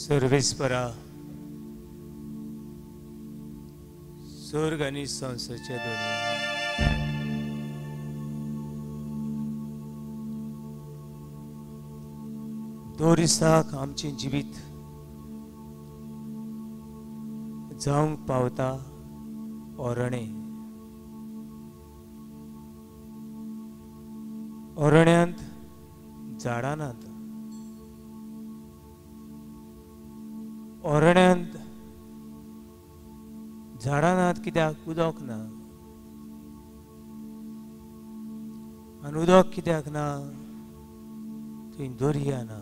सर्वेस्परा स्वर्ग आणि संसारच्या दोन्ही दोरिसाक आमचे जिवीत जावंक पावता ओरणे ओरण्यांत झाडां नात ओरण्यांत झाडां नात कित्याक उदक ना आनी उदक कित्याक ना थंय दर्या ना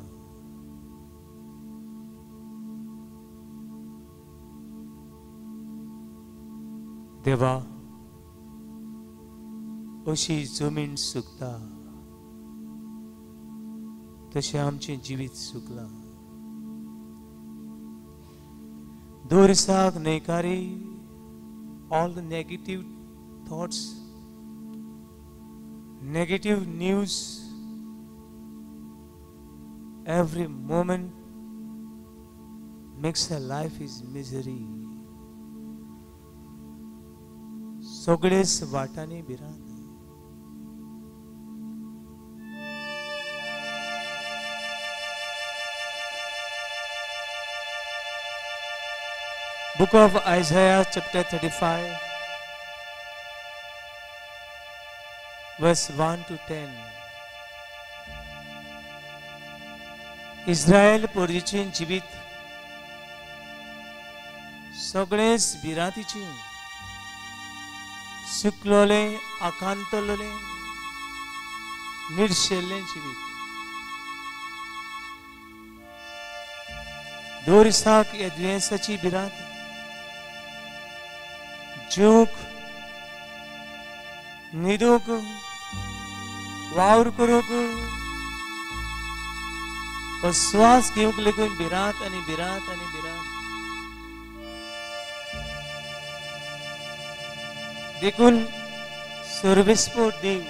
देवा अशी जमीन सुकता तशें आमचें जिवीत सुकलां दोरिसाक न्हयकारी all the negative thoughts, negative news, every moment makes a life is misery. सगळेच वाटांनी भिरांत Book of Isaiah chapter 35 verse 1 to 10 Israel पोरजीचें जिवीत सगळेंच भिरांतीचें सुकलोलें आकांतलोलें निर्शेल्लें जिवीत दोरिसाक ह्या दुयेंसाची भिरांत जीवक न्हिदूंक वावर करूंक श्वास घेवंक लेगून भिरांत आनी भिरांत आनी भिरांत देखून सर्वेस्पर देव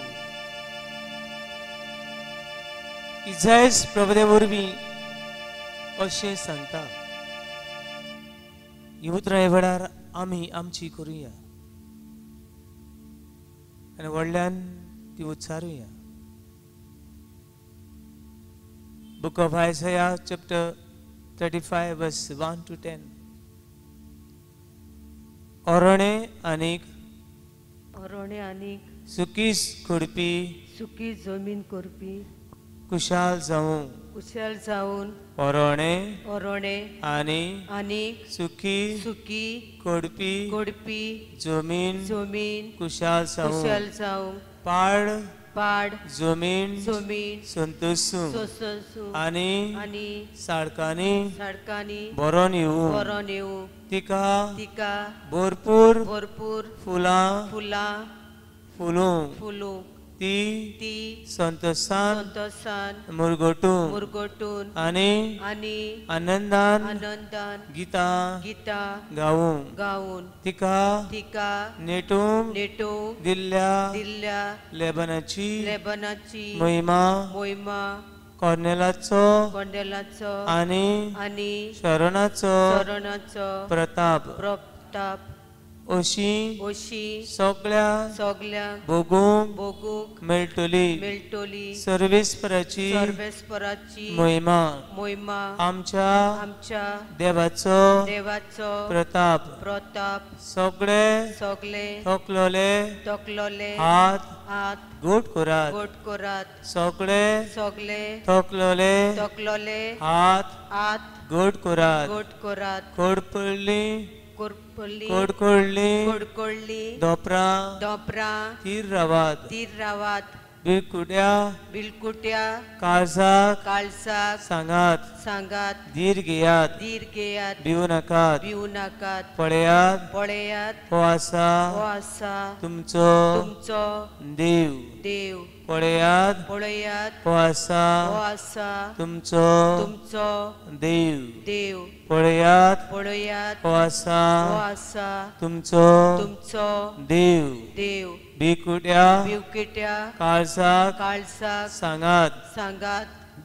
इजायस प्रभुदे वरवीं अशें सांगता ही उतरां ह्या वेळार आमी आमची करुया आनी व्हडल्यान ती उच्चारुया Book of Isaiah chapter 35 verse 1 to 10 ओरणे आनीक सुकीस खोडपी सुकी जमीन करपी कुशाल जावन ओरणे आनी सुकी खोडपी जमीन कुशाल जावन पाड जमीन संतोसूं आनी सडकांनी बरोन येवूं तिका भरपूर फुलां फुलूं ती संतोषान मुरगोटून आनी आनंदान गीता गावून तिका नेटून दिल्ल्या लेबनाची मोहिमा कोर्नेलाचो आनी शरोनाचो प्रताप ओशी सगळ्या भोगूंक मेळटली सर्वेस्पराची मोहिमा आमच्या देवाचो प्रताप सगळे तोकलोले हात गोट करात सगळे तोकलोले हात गोट करात कोडकोडली दोपरा तीर रावात बिलकुट्या काळजाक सांगात धीर घेयात भिवू नाकात पळयात हो आसा तुमचो देव पळयात हो आसा तुमचो देव पळयात हो आसा तुमचो देव भिवकुट्या काळजाक सांगात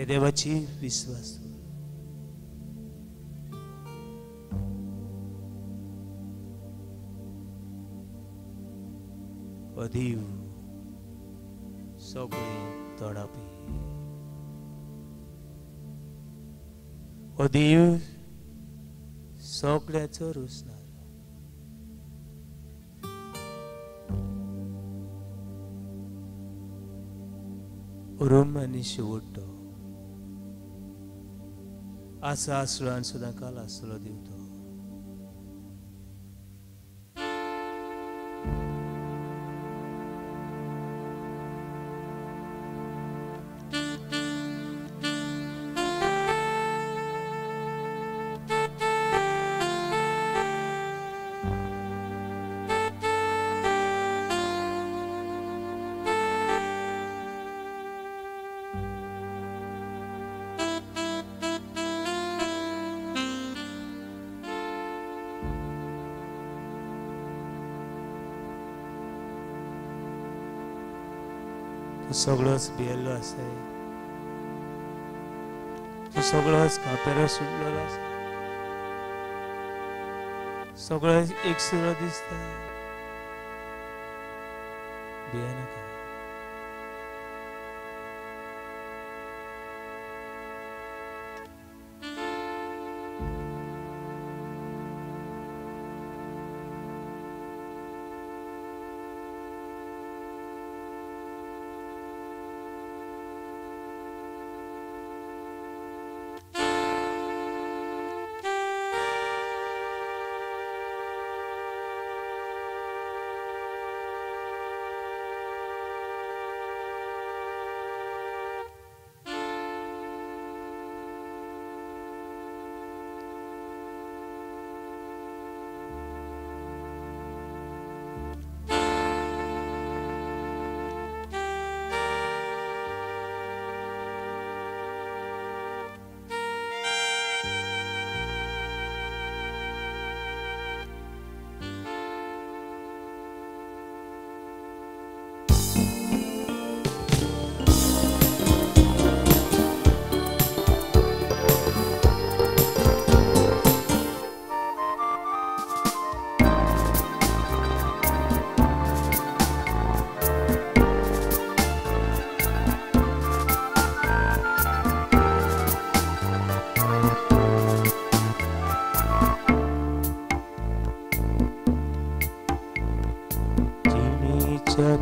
ते देवाची विश्वास देव सगळी तोडापी देव सगळ्याचो रुसणार उरुम आनी शेवटो आसा आसलो आनी सुद्दां काल आसलो दिवतो तू सगळोच भियेल्लो आसा तू सगळोच कापेरो सुटलेलो आसा सगळो एक सुरो दिसता भियेनाका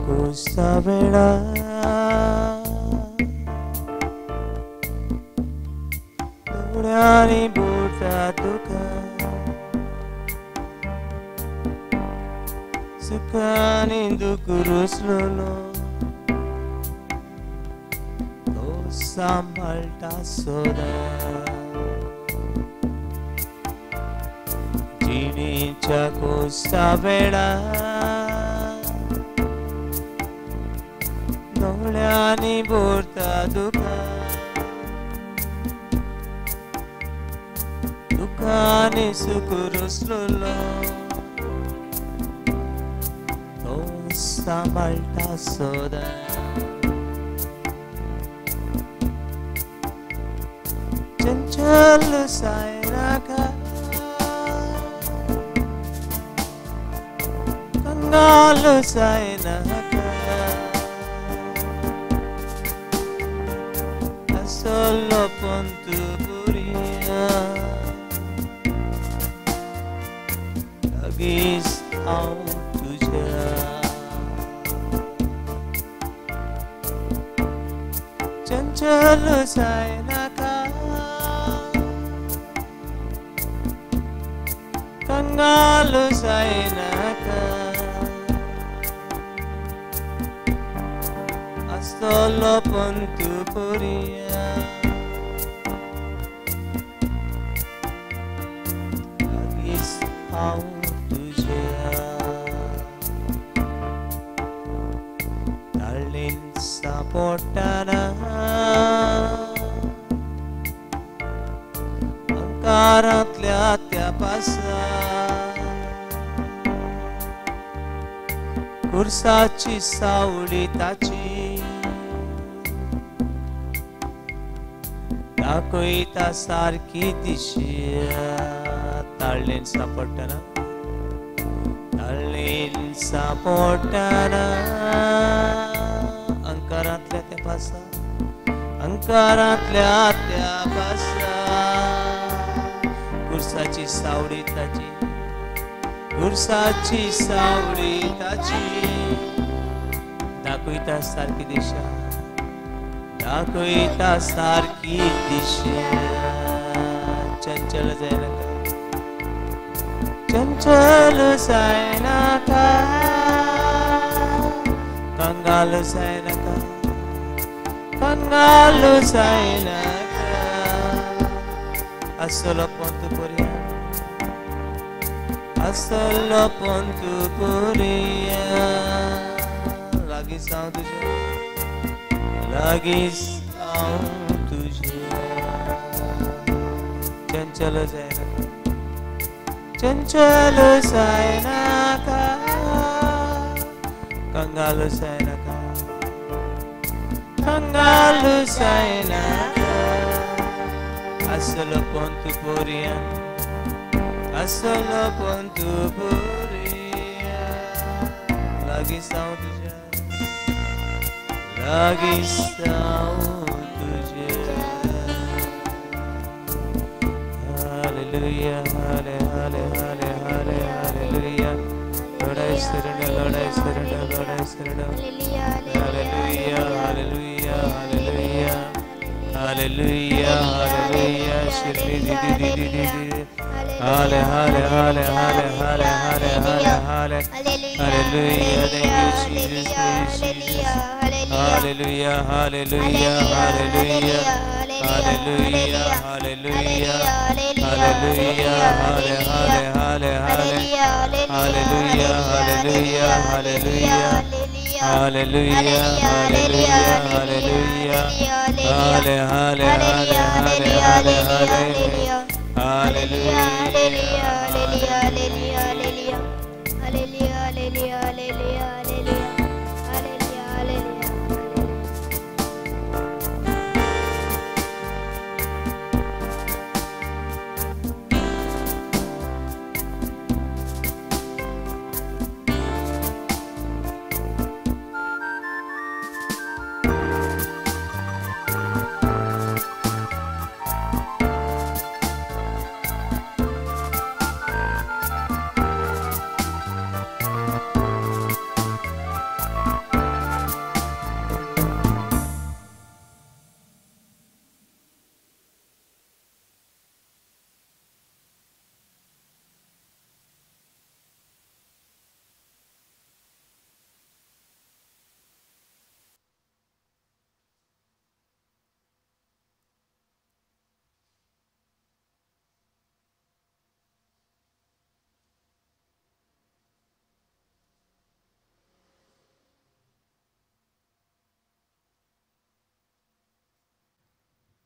questa vera Durani buta duka Sukani dukurus lolo Dosa malta soda Jini questa vera Doleani burta duka Dukani sukurus lolo Dosa malta soda Chanchal sairaka Kangal sainaka Solo pontu buria Lagis au tuja Chanchal sainaka Kangal sainaka Solo pontu buria How to Darling Sapotana Ankaratlia त्या pasa Kursaची सावळी ताची दाखयता सारकी दिशा ताळ्ळेन सापडटना ताळ्ळेन सापडटना अंकारांतल्या त्या पासा अंकारांतल्या त्या पासा गुरसाची सावळी ताची गुरसाची सावळी ताची दाखयता सारकी दिशा दाखयता सारकी दिशा चंचल जायनाका चंचल जायनाका कंगाल जायनाका कंगाल जायनाका असलो पंतु पर्या असलो पंतु पर्या लागीं हांव तुज्या लागीं हांव तुज्या चंचल जायनाका चंचल जायनाका कंगाल जायनाका कंगाल जायनाका असलो पंतु पर्या असलो पंतु पर्या लागीं हांव तुज्या लागीं हांव तुज्या हालेलुया हाले हाले हाले हाले हालेलुया लढाई शरण hallelujah hallelujah hallelujah hallelujah hallelujah शिरडी दी दी दी दी हाले हाले हाले हाले हाले हाले हाले हाले hallelujah thank you Jesus hallelujah hallelujah hallelujah hallelujah hallelujah hallelujah हाले हाले हाले हाले hallelujah hallelujah hallelujah hallelujah hallelujah hallelujah हाले हाले हाले हाले हाले हाले hallelujah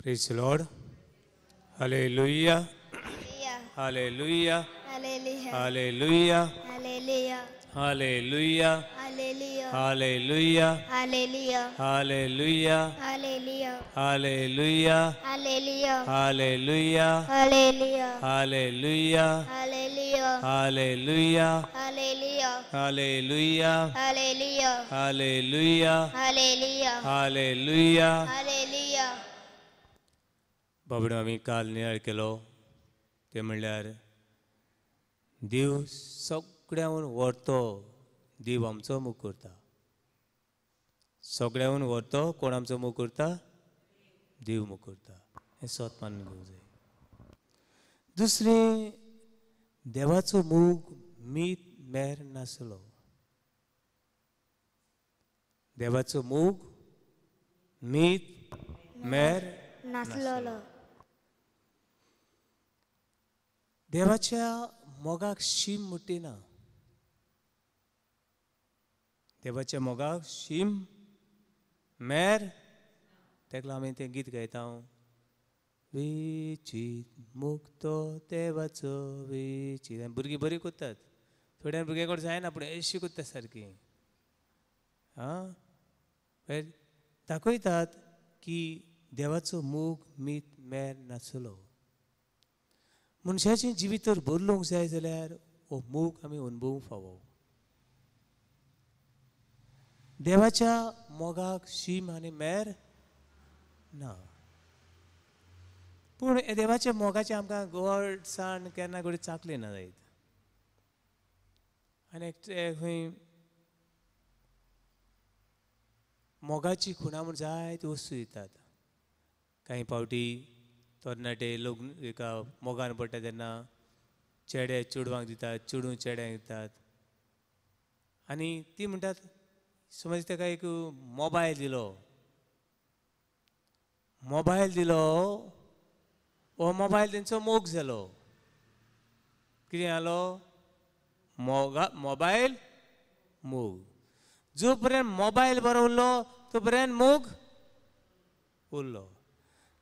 Praise the Lord. Hallelujah. Hallelujah. Hallelujah. Hallelujah. Hallelujah. Hallelujah. Hallelujah. Hallelujah. Hallelujah. Hallelujah. Hallelujah. Hallelujah. Hallelujah. बाबडो आमी काल नियाळ केलो ते म्हणल्यार देव सगळ्याहून व्हरतो देव आमचो मोग करता सगळ्याहून व्हरतो कोण आमचो मोग करता देव मोग करता हें स्वत मानून घेवंक जाय दुसरें देवाचो मोग मीठ मेर नासलो देवाचो मोग मीठ मेर नासलो देवाच्या मोगाक शीम मुट्टिना देवाच्या मोगाक शीम मेर तेका लागून आमी तें गीत गायता वेचीत मुक्तो देवाचो वेचीत भुरगीं बरीं कोत्तात थोड्या भुरग्यां कडेन जायना पूण अशीं कोत्तात सारकीं दाखयतात की देवाचो मोग मीत मेर नासलो. मनशाचें जिवीत तर बदलूंक जाय जाल्यार हो मोग आमी अनुभवूंक फावो. देवाच्या मोगाक शीम आनी मेर ना. पूण हे देवाच्या मोगाचे आमकां गोडसाण केन्ना घडी चाखली ना जायत. आनी खंय मोगाची खुणा म्हूण जायत्यो वस्तू दितात. कांय फावटी तरणाटे लग्न एका मोगान पडटा तेन्ना चेडे चेडवांक दितात, चेडूं चेड्यांक दितात. आनी ती म्हणटात समज ताका एक मोबायल दिलो, हो मोबायल तेंचो मोग जालो. कितें जालो? मोबायल मोग. जो पर्यंत मोबायल बरो उरलो तो पर्यंत मोग उरलो.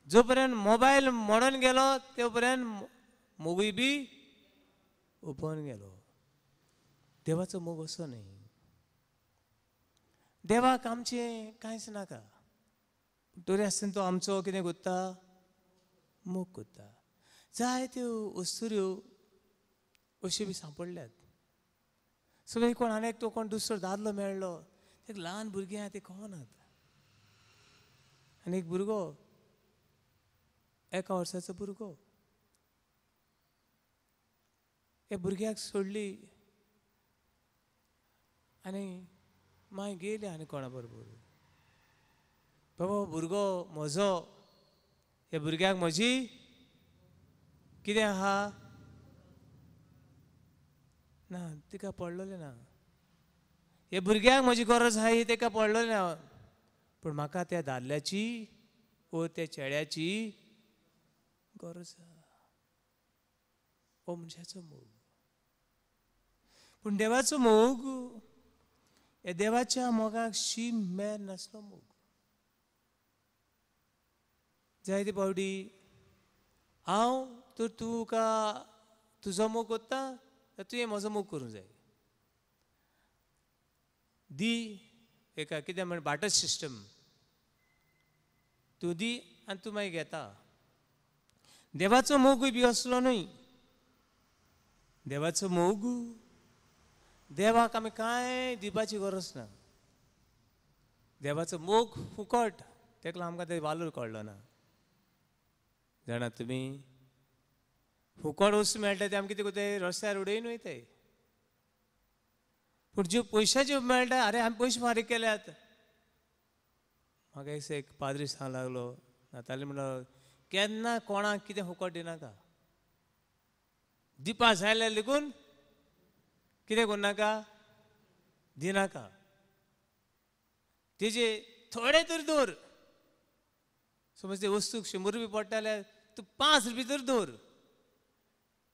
जो पर्यंत मोबायल मोडून गेलो ते पर्यंत मोगूय बी उपोवन गेलो. देवाचो मोग असो न्ही. देवाक आमचें कांयच नाका, तरी आसतना तो आमचो कितें कोत्ता? मोग कोत्ता. जायत्यो वस्तुऱ्यो अश्यो बी सांपडल्यात. सगळे कोण आनी तो कोण दुसरो दादलो मेळ्ळो, ते ल्हान भुरगीं ते कळनात. आनी एक भुरगो, 1 वर्साचो भुरगो, हे भुरग्याक सोडली आनी माय गेली आनी कोणा बरोबर. बाबा भुरगो म्हजो, हे भुरग्याक म्हजी कितें आहा ना, तिका पडलोलें ना. हे भुरग्याक म्हजी गरज आहा ही ताका पडलोलें ना. पूण म्हाका त्या दादल्याची वो त्या चेड्याची गरज आहा. हो मनशाचो मोग. पूण देवाचो मोग हे देवाच्या मोगाक शीम मेर नासलो मोग. जायते फावटी हांव तर तुका तुजो मोग कोत्ता, तुवें म्हजो मोग करूंक जाय. दी एका कितें म्हण बाटर सिस्टम. तूं दी आनी तूं मागीर घेता. देवाचो मोगूय बी असलो न्हय. देवाचो मोग, देवाक आमी कांय दिवपाची गरज ना. देवाचो मोग फुकट, तेका लागून आमकां ते वालोर कळ्ळो ना. जाणात तुमी, फुकट वस्तू मेळटा ते आमी कितें करताय? रस्त्यार उडयन वयताय. पूण ज्यो पयशाच्यो मेळटा, अरे आमी पयशे फारीक केल्यात. म्हाका एक पाद्री सांग लागलो, नाताले म्हणलो केन्ना कोणाक कितें फुकट दिनाका. दिवपा जाय जाल्यार लेगून कितें करनाका? दिनाका. तेजे थोडे तरी दवर. समज ते वस्तूक 100 रुपया पडटा जाल्यार तूं 5 रुपया तर दवर.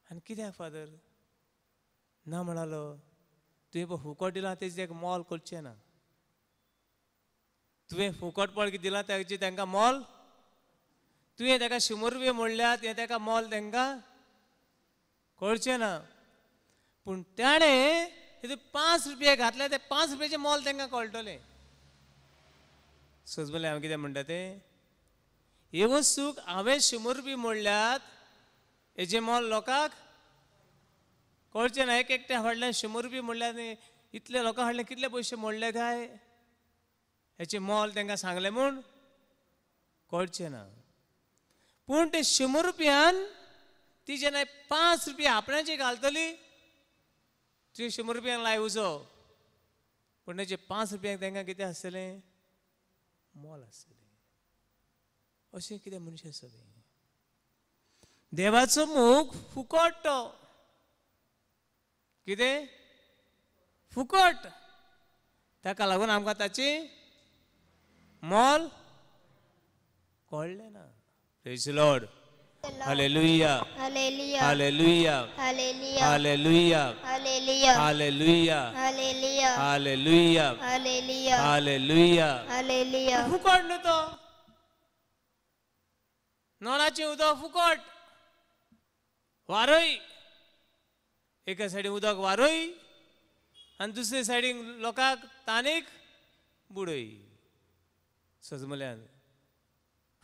आनी कित्याक फादर? ना म्हणालो, तुवें पळय फुकट दिलां तेजें एक मोल करचें ना. तुवें फुकट पळय कितें दिलां तेजें तांकां मोल, तुवें ताका 100 रुपया मोडल्यात हें ताका मोल तांकां कळचें ना. पूण ताणें तितून 5 रुपया घातले, ते 5 रुपयाचें मोल तांकां कळटलें. सजमलें हांव कितें म्हणटा तें, हे वस्तूक हांवें 100 रुपया मोडल्यात, हेजें मोल लोकांक कळचें ना. एक एकट्या फाटल्यान 100 रुपया मोडल्यात, इतले लोकां फाटल्यान कितले पयशे मोडले काय हेचें मोल तांकां सांगलें म्हूण कळचें ना. पूण ते 100 रुपयान ती जेन्ना 5 रुपया आपणाची घालतली, तुवें 100 रुपयांक लाय उजो, पूण तेजे 5 रुपयांक तांकां कितें आसतलें? मोल आसतलें. अशें कितें मनशां सगळीं. देवाचो मोग फुकट तो. कितें? फुकट. ताका लागून आमकां ताची मोल कळ्ळें ना. Praise the Lord. Hallelujah. Hallelujah. Hallelujah. Hallelujah. Hallelujah. Hallelujah. Hallelujah. Hallelujah. Hallelujah. Hallelujah. Hallelujah. Hallelujah. फुकट न्हू तो. नळाचें उदक फुकट. वारय, एका सायडीन उदक वारय आनी दुसरे सायडीन लोकांक तानीक बुडय. सजमल्यान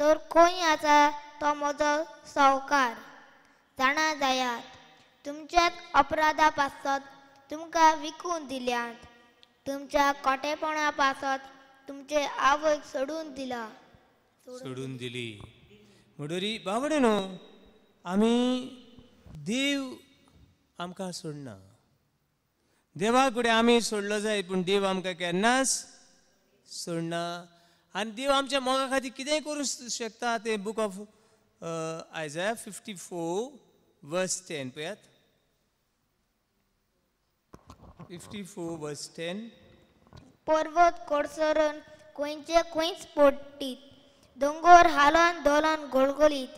तर खंय आसा तो म्हजो सावकार. जाणा जायात तुमच्याच अपराधा पासत तुमकां विकून दिल्यात. तुमच्या खोटेपणा पासत तुमचे आवयक सोडून दिला. सोडून दिली. म्हणटरी बाबडे आमी देव आमकां सोडना. देवा कडेन आमी सोडलो जाय पूण देव आमकां केन्नाच सोडना. आनी देव आमच्या मोगा खातीर कितेंय करूं शकता. ते बूक ऑफ आयझाया 54:10 पळयात. 54:10. पर्वत कोडसरून खंयचे खंयच पडटीत, दोंगर हालन दोलन गोळगोलीत,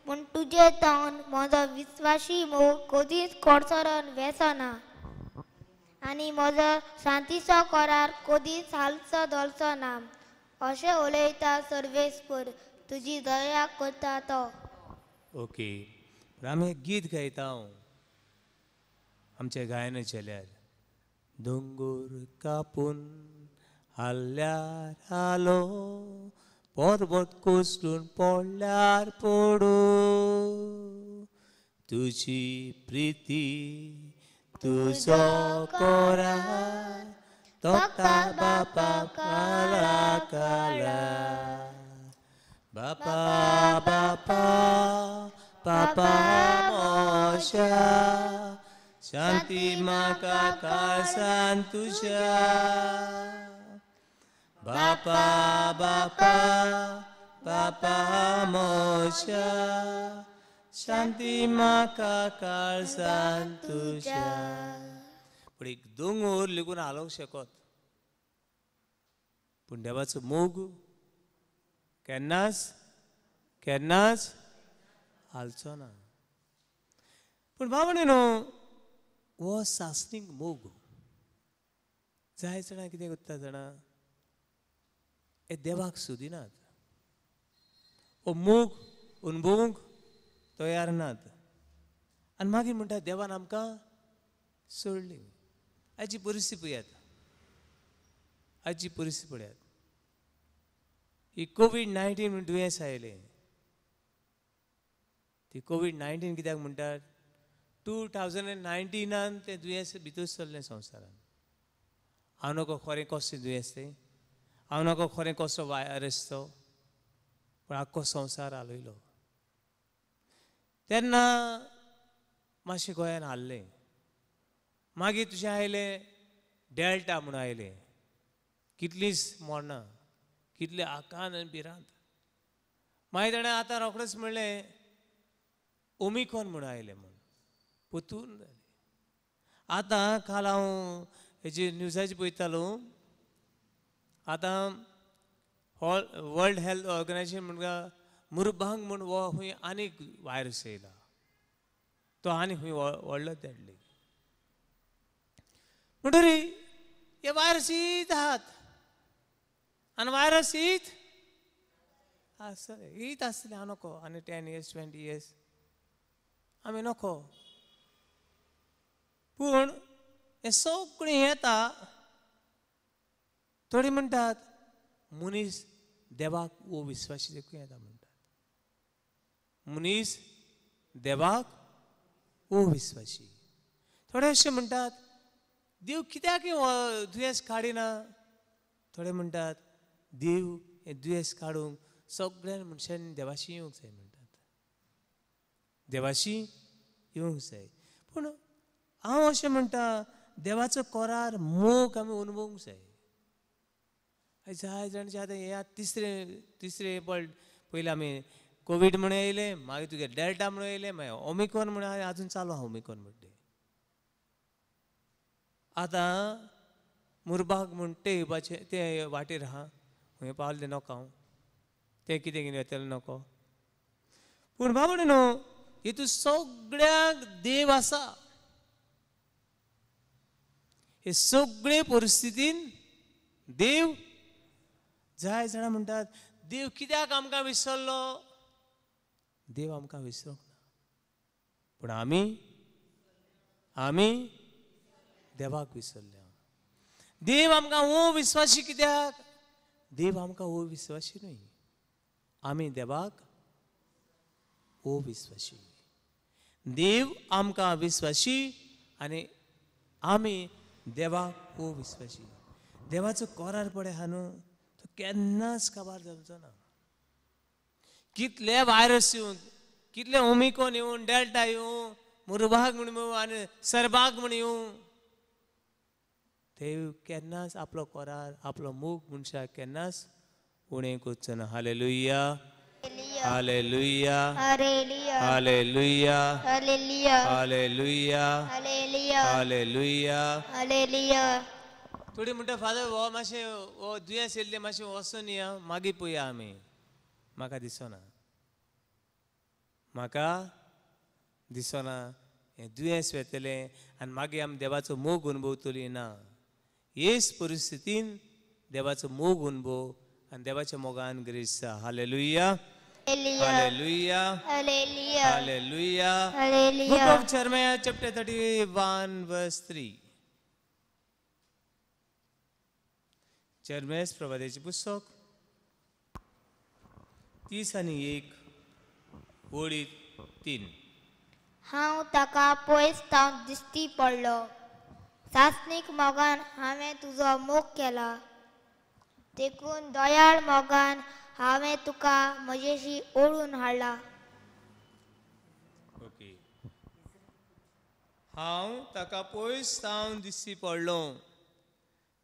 पूण तुजे तोंड म्हजो विस्वासी मोग कधीच कोडसरून वेसना. आनी म्हजो शांतीचो करार कधीच हालचो दोलचो ना. अशें उलयता सर्वेस्पर, तुजी दया करता तो. ओके. आमी एक गीत गायता हांव आमच्या गायना चेल्यार. दोंगर कापून हाल्ल्यार हालो, पर्वत कोसळून पडल्यार पडो, तुजी प्रिती तुजो करार तोका बापा काळा काळा. बापा बापा बापा मोशा, शांती म्हाका काळजान तुज्या. बापा बापा बापा मोशा, शांती म्हाका काळजान तुज्या. पूण एक दोंगर लेगून हालोवंक शकत, पूण देवाचो मोग केन्नाच केन्नाच हालचो ना. पूण बाबडे हो सासणीक मोग जाय जाणां कितें करता जाणा, हे देवाक सोदिनात. हो मोग अनुभवूंक तयार नात. आनी मागीर म्हणटा देवान आमकां सोडली. आयची परिस्थिती पळयात. आयची परिस्थिती पळयात. ही कोविड-19 म्हूण दुयेंस आयलें. ती कोविड-19 कित्याक म्हणटात, 2019 तें दुयेंस भितर सरलें संवसारान. हांव नकळो खरें कसलें दुयेंस तें, हांव नकळो खरें कसलो वायरस तो, पूण आख्खो संवसार हालयलो. तेन्ना मातशें गोंयान हाल्लें. मागीर तुजें आयलें डेल्टा म्हणून आयलें. कितलींच मरणां, कितले आकांत आनी भिरांत. मागीर ताणें आतां रोखडेंच म्हणलें ओमिक्रॉन म्हणून आयलें म्हूण. परतून जालें. आतां काल हांव हेजी न्यूजाची पळयतालो. आतां वर्ल्ड हेल्थ ऑर्गनायझेशन म्हणटा मुर्भांग म्हणून हो खंय आनीक वायरस येयला. तो आनी खंय व्हडलो देडले. म्हणटरी हे वायरस हीत आहात. आनी वायरस हीत आसतले. हीत आसतले. हांव नकळो आनी 10 years 20 years आमी नकळो. पूण हे सगळें येता. थोडी म्हणटात मनीस देवाक वो विस्वासी देखून येता म्हणटात. मनीस देवाक वो विस्वासी. थोडे अशें म्हणटात देव कित्याक दुयेंस काडिना. थोडे म्हणटात देव हे दुयेंस काडूंक सगळ्या मनशांनी देवाशी येवंक जाय म्हणटात. देवाशी येवंक जाय. पूण हांव अशें म्हणटा देवाचो करार मोग आमी अनुभवूंक जाय. जाय जाणांचे आतां हे तिसरे पयलीं आमी कोवीड म्हणून येयलें, मागीर तुगे डेल्टा म्हणून येयलें, मागीर ओमिक्रॉन म्हणून आजून चालू आहा ओमिक्रॉन म्हणटे. आतां मुर्भाग म्हूण ते येवपाचे ते वाटेर आहा. खंय पावले नकळो हांव. ते कितें कितें येतलें नकळो. पूण बाबडे हितून सगळ्याक देव आसा. हे सगळे परिस्थितीन देव. जाय जाणां म्हणटात देव कित्याक आमकां विसरलो. देव आमकां विसरूंक ना. पूण आमी देवाक विसरल्या. देव आमकां वो विस्वासी कित्याक. देव आमकां वो विस्वासी न्हय. आमी देवाक अविश्वासी. देव आमकां विश्वासी आनी आमी देवाक अविश्वासी. देवाचो कोरार पडे हा न्हू तो केन्नाच काबार जावचो ना. कितले वायरस येवन कितले ओमिकोन येवन डेल्टा येवं मुरबाग म्हण येवं आनी सरबाग म्हण येवं देव केन्नाच आपलो कोरार आपलो मोग मनशाक केन्नाच उणें करचो ना. Hallelujah hallelujah Hallelujah. Hallelujah Hallelujah. Hallelujah Hallelujah. Hallelujah. Hallelujah. थोडी म्हणटा फादर हो मातशें हो दुयेंस येयल्लें मातशें वचून या मागीर पळोवया आमी. म्हाका दिसना म्हाका दिसना हें दुयेंस वेतलें आनी मागीर आमी देवाचो मोग अनुभवतलीं ना. हेच परिस्थितीन देवाचो मोग अनुभव आनी देवाच्या मोगान ग्रेस जाता. Hallelujah hallelujah Hallelujah. Hallelujah. Book Hallelujah. of Jeremiah chapter 31 verse 3. जर्मेस प्रवाद्याचे पुस्तक 30:1 ओळी 3. हांव ताका पयस तावन दिश्टी पडलो. सासणीक मोगान हांवें तुजो मोग केला. देखून दयाळ मोगान हांवें तुका म्हजेशी ओळून हाडला. ओके. हांव ताका पयस सावन दिसती पडलो.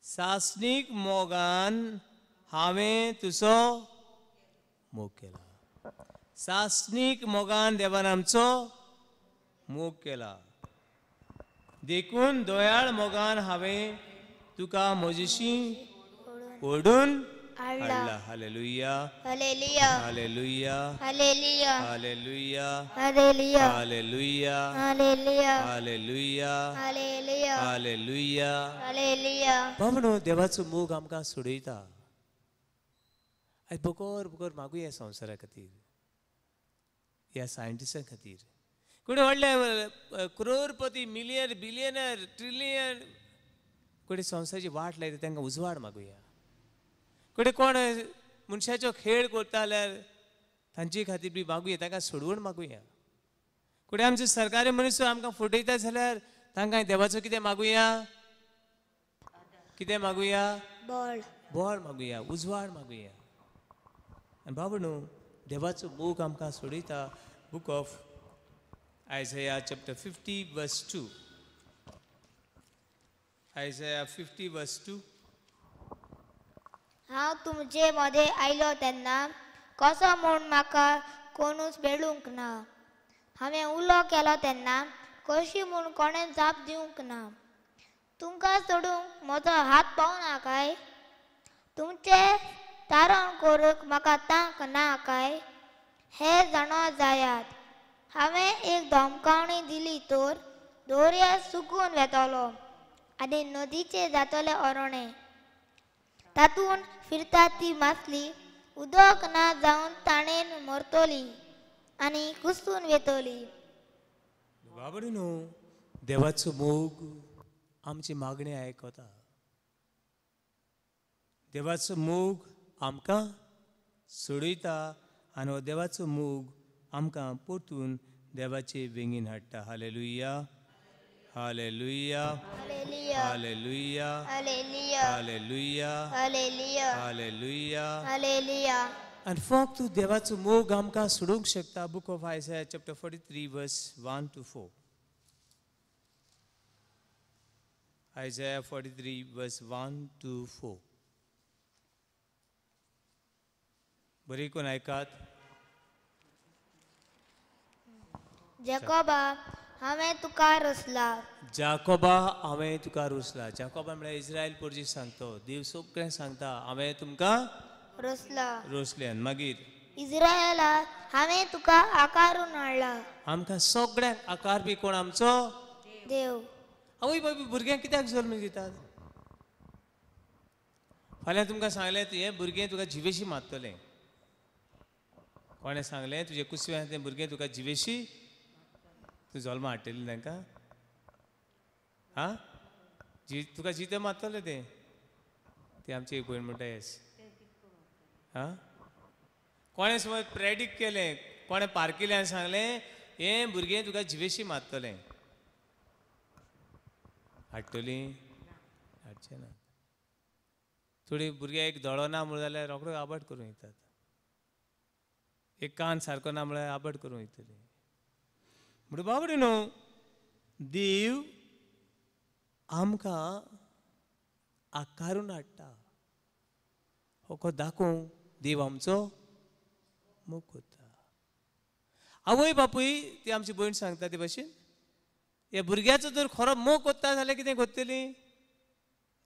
सासणीक मोगान हांवें तुजो मोग केला. सासणीक मोगान देवान आमचो मोग केला. देखून दोयाळ मोगान हांवें तुका म्हजेशी ओढून हाडला. Hallelujah Hallelujah. Hallelujah Hallelujah. Hallelujah Hallelujah. Hallelujah Hallelujah. Hallelujah Hallelujah. Hallelujah. Hallelujah. बाबणो देवाचो मोग आमकां सोडयता. आयज बकोर बकोर मागूय ह्या संवसारा खातीर ह्या सायंटिस्टां खातीर कोणी व्हडले करोडपती मिलियन बिलियनर ट्रिलियन कोणी संवसाराची वाट लायता तांकां उजवाड मागुया. कोणी कोण मनशाचो खेळ करता जाल्यार तांचे खातीर बी मागुया तांकां सोडवण मागुया. कोणी आमचो सरकारी मनीस आमकां फटयता जाल्यार तांकां देवाचो कितें मागुया. कितें मागुया. बळ बळ मागुया उजवाड मागुया. आनी बाबा न्हू देवाचो मोग आमकां सोडयता. Book of Isaiah chapter 50 verse 2. Isaiah 50 verse 2. हांव तुमचे मदें आयलो तेन्ना कसो म्हूण म्हाका कोणूच मेळूंक ना. हांवें उलो केलो तेन्ना कशी म्हूण कोणें जाप दिवंक ना. तुमकां सोडूंक म्हजो हात पावना काय. तुमचे तारण करूंक म्हाका तांक ना काय. हे जाणो जायात. हांवें एक धमकावणी दिली तर दर्या सुकून वेतलो आनी नदीचे जातले अरोणे. तातून फिरता ती मासली उदक ना जावन ताणेन मरतली आनी कुसून वेतली. बाबडी न्हू देवाचो मोग आमची मागणी आयकता. देवाचो मोग आमकां सोडयता आनी हो देवाचो मोग आमकां परतून देवाचे वेंगीन हाडटा. Hallelujah hallelujah Hallelujah. Hallelujah Hallelujah. Hallelujah Hallelujah. Hallelujah. Hallelujah. आनी फक्त देवाचो मोग आमकां सोडूंक शकता. Book of Isaiah chapter 43 verse 1 to 4. Isaiah 43 verse 1 to 4. बरी कोण आयकात. जॅकोबा हांवें तुका रचला. जाकोबा हांवें तुका रुसला. जाकोबा म्हळ्यार इस्रायल पोरजी सांगतो. देव सगळें सांगता हांवें तुमकां रचला. रोसले. आनी मागीर इस्रायला हांवें तुका आकारून हाडला. आमकां सगळ्यांक आकार बी कोण आमचो देव. आवय बाबी भुरग्यांक कित्याक जल्म दितात. फाल्यां तुमकां सांगलें हें भुरगें तुका जिवेशी मारतलें. कोणें सांगलें तुजे कुसव्यान तें भुरगें तुका जिवेशी तूं जल्मा हाडटलें तांकां. हां तुका जिते मारतलें तें आमची एक भयण म्हणटा येस. हां कोणे समज प्रेडिक्ट केलें कोणे पारकिल्ल्यान सांगलें हें भुरगें तुका जिवेशी मारतलें हाडटलीं हाडचें ना थोडी भुरगे एक दोळो ना म्हूण जाल्यार रोखडो आबट करूं येतात एक कान सारको ना म्हळ्यार आबट करूं येतली म्हणून बाबडे न्हू देव आमकां आकारून हाडटा हो दाखोवंक देव आमचो मोग करता आवय बापूय ती आमची भयण सांगता ते भाशेन ह्या भुरग्याचो जर खरो मोग करता जाल्यार कितें करतली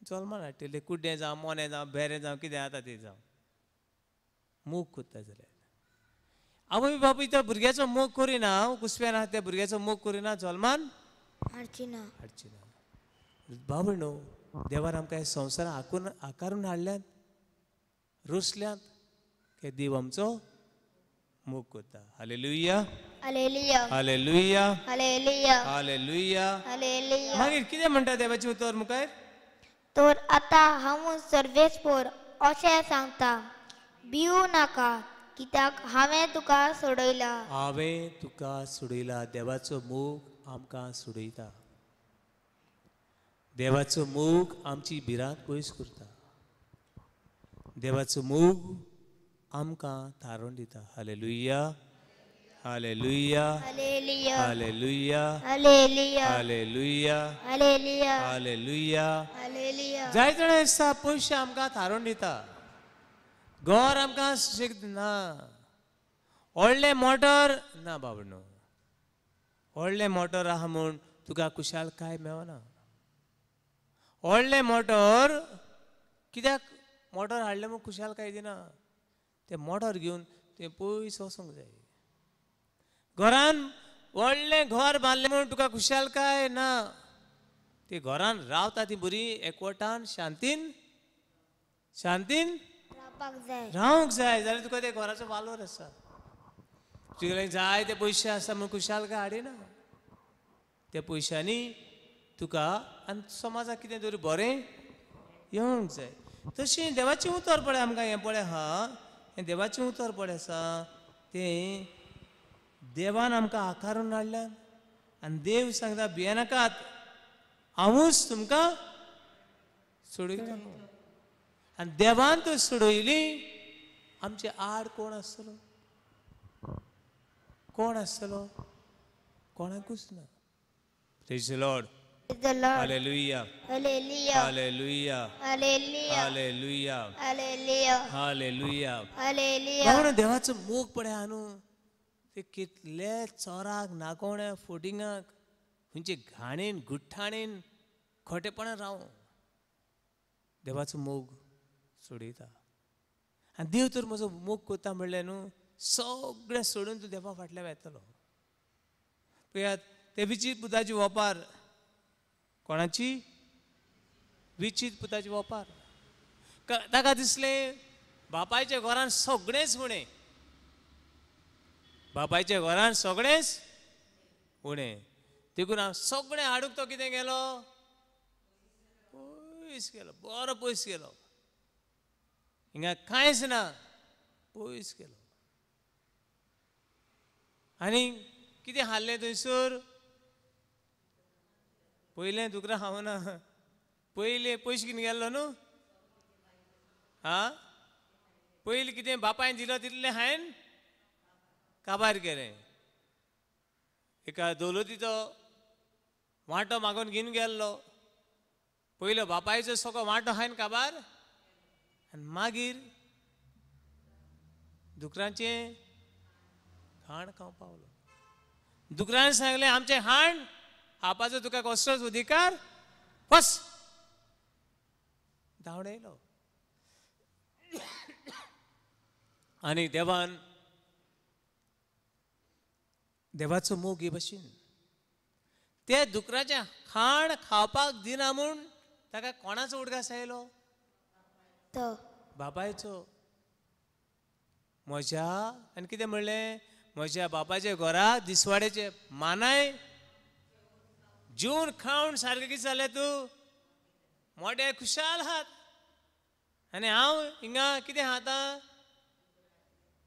जल्मान हाडटले कुड्डें जावं मोनें जावं बेरें जावं कितें जाता तें जावं मोग करता जाल्यार आवय बापूय त्या भुरग्याचो मोग करिना कुसप्यान आहा त्या भुरग्याचो मोग करिना जल्मान हाडची ना बाबा न्हू देवान आमकां ह्या संवसारान आकारून हाडल्यात रोसल्यात हे देव आमचो मोग करता hallelujah hallelujah hallelujah hallelujah hallelujah hallelujah मागीर कितें म्हणटा देवाचें उतर मुखार तर आतां हांव सर्वेस्पोर अशें सांगता भिवू नाका कित्याक हांवें तुका सोडयला हांवें तुका सोडयला देवाचो मोग आमकां सोडयता देवाचो मोग आमची भिरांत पयस करता देवाचो मोग आमकां थारोवन दिता hallelujah hallelujah hallelujah hallelujah hallelujah hallelujah hallelujah hallelujah hallelujah जाय जाणां आसता पयशे आमकां थारोवन दिता घर आमकां सुशेग ना व्हडलें मोटर ना बाबा न्हू व्हडलें मोटर आहा म्हूण तुका कुशालकाय मेळना व्हडलें मोटर कित्याक मोटर हाडलें म्हूण कुशालकाय दिना तें मोटर घेवन तें पयस वचूंक जाय घरान व्हडलें घर बांदलें म्हूण तुका कुशालकाय ना ती घरान रावता ती बरी एकवटान शांतीन शांतीन रावपाक जाय रावंक जाय जाल्यार तुका त्या घराचो वालोर आसा तुजे कडेन जाय ते पयशे आसा म्हूण कुशालकाय हाडिना त्या पयशांनी तुका आनी समाजाक कितें तरी बरें येवंक जाय तशें देवाचें उतर पळय आमकां हें पळय आहा हें देवाचें उतर पळय आसा तें देवान आमकां आकारून हाडल्यान आनी देव सांगता भियेनाकात हांवूच तुमकां सोडयता आनी देवान तर सोडयली आमचे आड कोण आसतलो कोण आसतलो कोणाकूच ना praise the Lord Praise the Lord. Hallelujah Hallelujah. Hallelujah Hallelujah. Hallelujah Hallelujah. Hallelujah Hallelujah. भावना देवाचो मोग पळय आहा न्हू ते कितले चोराक नाकोण्या फोटिंगाक खंयचे घाणेन गुठ्ठाणेन खोटेपणान रावूं देवाचो मोग सोडयता आनी देव तर म्हजो मोग करता म्हणलें न्हू सगळें सोडून तूं देवा फाटल्यान येतलो पळयात ते विचित पुताची वोपार कोणाची विचित पुताची वोपार ताका दिसलें बापायच्या घरान सगळेंच उणें बापायच्या घरान सगळेंच उणें देखून हांव सगळें हाडूंक तो कितें गेलो पयस गेलो बरो पयस गेलो हिंगा कांयच ना पयस गेलो आनी कितें हाडलें थंयसर पयलें दुकरां खावना पयले पयशे कितें गेल्लो न्हू आं पयलीं कितें बापायन दिलो तितलें हांवें काबार केलें एका दौलतीचो वांटो मागून घेवन गेल्लो पयलो बापायचो सगळो वांटो हांवें काबार आनी मागीर दुकरांचें खाण खावंक पावलो दुकरान सांगलें आमचें हाण खावपाचो तुका कसलोच अधिकार बस धांवडे येयलो आनी देवान देवाचो मोग हे भाशेन त्या दुकराचें खाण खावपाक दिना म्हूण ताका कोणाचो उडगास आयलो तो बापायचो म्हज्या आनी कितें म्हणलें म्हज्या बापाच्या घरा दिसवाड्याचे मानाय जेवन खावन सारकें कितें जालें तूं मोठे खुशाल आहात आनी हांव हिंगा कितें खाता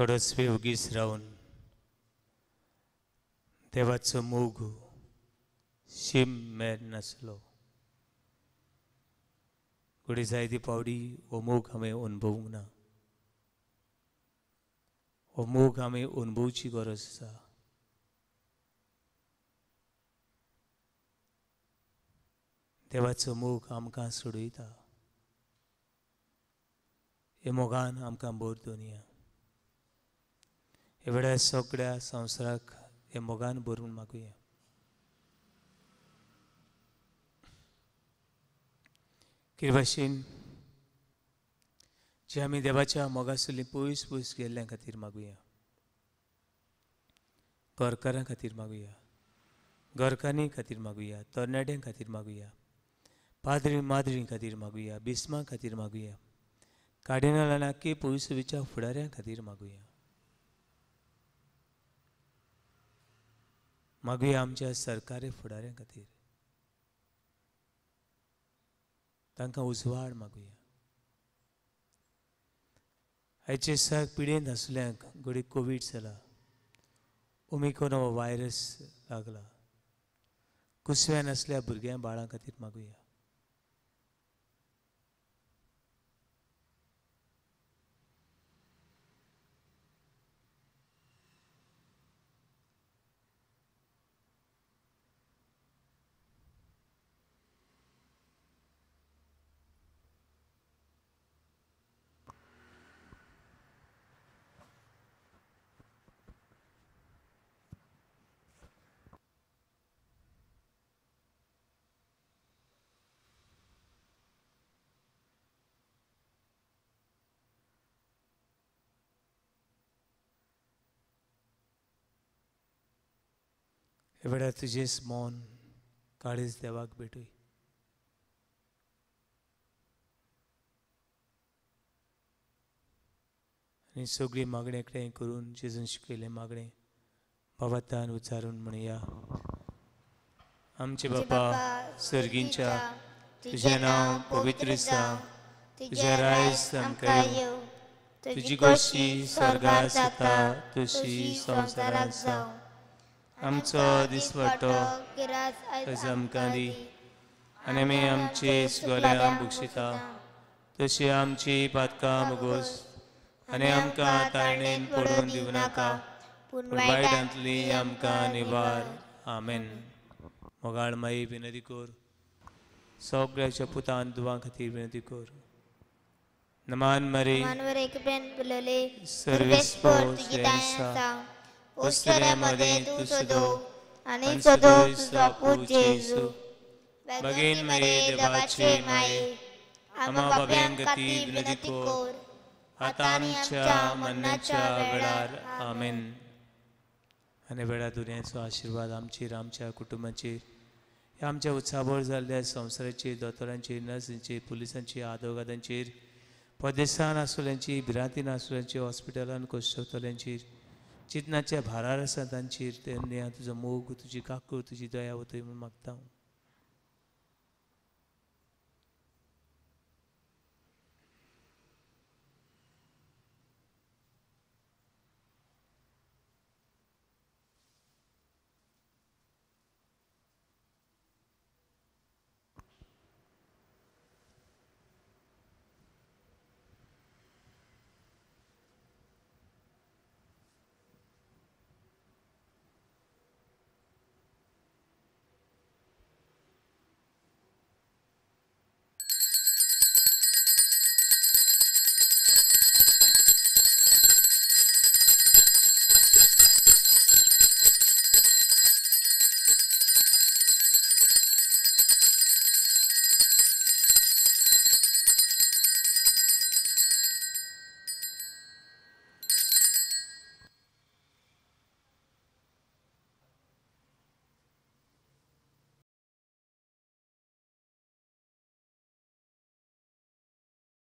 थोडोच वेळ उगीच रावन देवाचो मोग शीम मेळ नासलो. घडी जायती पावडी हो मोग हांवें अनुभवूंक ना. हो मोग हांवें अनुभवची गरज आसा. देवाचो मोग आमकां सोडयता. हे मोगान आमकां भर दोनया. हे वेळार सगळ्या संवसाराक हे मोगान भरून मागुया. कितें भाशेन जे आमी देवाच्या मोगासली पयस पयस गेल्ल्या खातीर मागुया. घरकारां खातीर मागुया. घरकान्नी खातीर मागुया. तरणाट्यां खातीर मागुया. पाद्री माद्री खातीर मागुया. बिस्मां खातीर मागुया. कार्डिनल आनी आख्खे पयसुलीच्या फुडाऱ्यां खातीर मागुया. मागुया आमच्या सरकारी फुडाऱ्यां खातीर. तांकां उजवाड मागुया. आयचे दिसाक पिडेंत आसल्यांक घडी कोवीड जाला. ओमिक्रोन हो वायरस लागला. कुसव्यान आसल्या भुरग्यां बाळां खातीर मागुया. हे वेळार तुजेच मौन काळीज देवाक भेटूय. आनी सगळी मागणी एकठांय करून जेजून शिकयलें मागणें बाबातान उच्चारून म्हणया. आमचे बापा सर्गींच्या तुझें नांव पवित्र जावं. तुजें रायज आमकां येवं. तुजी गोशी स्वर्गार जाता तशी संवसाराक जावं. आमचो दिसवटो आज आमकां दी. आनी आमी आमचे इश्गोल्यां बुक्षिता तशी आमची पातकां मुगोस. आनी आमकां ताळणेन पडून दिवं नाका पूण वायटांतली आमकां निवार. आमेन. मोगाळ माई विनंती कर. सगळ्याच्या पुतान दुवा खातीर विनंती कर. नमान मरी सर्वेस्पर तुजी दया आसा. ओस्तेऱ्यामध्ये तू सदो आनी सदो तुजो पूत जेजू. बेगीन मरे देवाचे माये आम्हा बाब्यांक खातीर विनंती कर. आतां आमच्या मरणाच्या वेळार. आमेन. आनी वेळार दुनियाचो आशिर्वाद आमचेर आमच्या कुटुंबाचेर ह्या आमच्या उत्साहाबळ जाल्ल्या संवसाराचेर दोतोरांचेर नर्सींचेर पुलिसांचेर आदवोगादांचेर परदेसान आसुल्यांचेर भिरांतीन आसुल्यांचेर हॉस्पिटलान कोश्टवतल्यांचेर चिंतनाच्या भारार आसा तांचेर तेन्ना तुजो मोग तुजी काकूळ तुजी दया वतय म्हूण मागता.